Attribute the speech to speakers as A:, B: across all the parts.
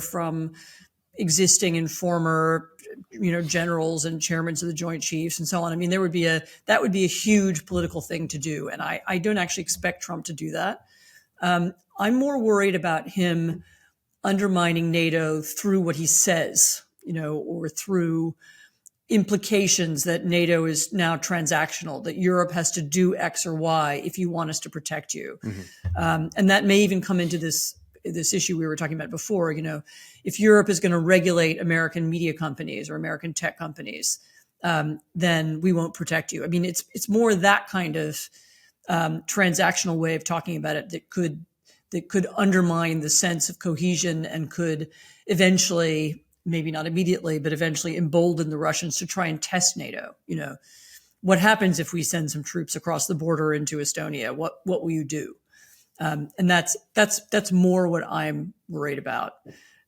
A: from existing and former, generals and chairmen of the Joint Chiefs and so on. I mean, that would be a huge political thing to do. And I don't actually expect Trump to do that. I'm more worried about him undermining NATO through what he says, or through implications that NATO is now transactional, that Europe has to do X or Y if you want us to protect you. Mm-hmm. And that may even come into this issue we were talking about before. If Europe is going to regulate American media companies or American tech companies, then we won't protect you. I mean, it's more that kind of transactional way of talking about it that could undermine the sense of cohesion and could eventually, maybe not immediately, but eventually embolden the Russians to try and test NATO. What happens if we send some troops across the border into Estonia? What will you do? And that's more what I'm worried about.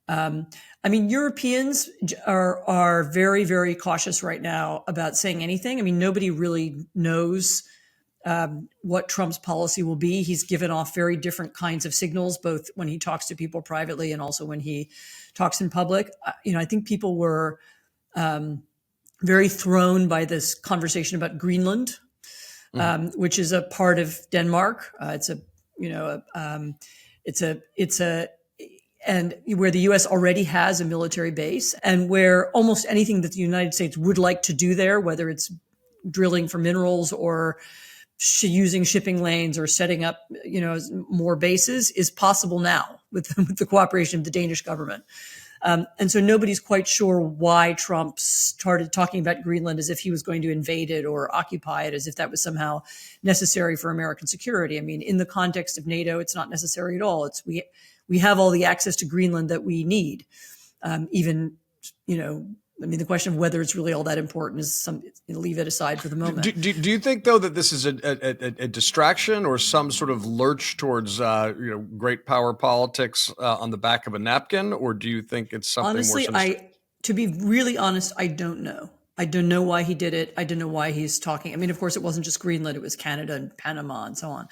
A: I mean, Europeans are very, very cautious right now about saying anything. I mean, nobody really knows what Trump's policy will be. He's given off very different kinds of signals, both when he talks to people privately and also when he talks in public. I think people were very thrown by this conversation about Greenland, which is a part of Denmark. And where the U.S. already has a military base, and where almost anything that the United States would like to do there, whether it's drilling for minerals or using shipping lanes or setting up, more bases, is possible now with the cooperation of the Danish government. And so nobody's quite sure why Trump started talking about Greenland as if he was going to invade it or occupy it, as if that was somehow necessary for American security. I mean, in the context of NATO, it's not necessary at all. We have all the access to Greenland that we need. The question of whether it's really all that important is leave it aside for the moment.
B: Do you think, though, that this is a distraction or some sort of lurch towards great power politics on the back of a napkin, or do you think it's something
A: honestly,
B: more sinister?
A: To be really honest, I don't know. I don't know why he did it. I don't know why he's talking. I mean, of course, it wasn't just Greenland; it was Canada and Panama and so on.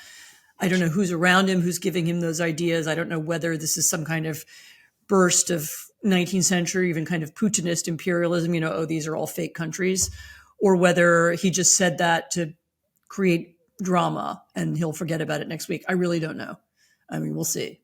A: I don't know who's around him, who's giving him those ideas. I don't know whether this is some kind of burst of 19th century, even kind of Putinist imperialism, these are all fake countries, or whether he just said that to create drama and he'll forget about it next week. I really don't know. I mean, we'll see.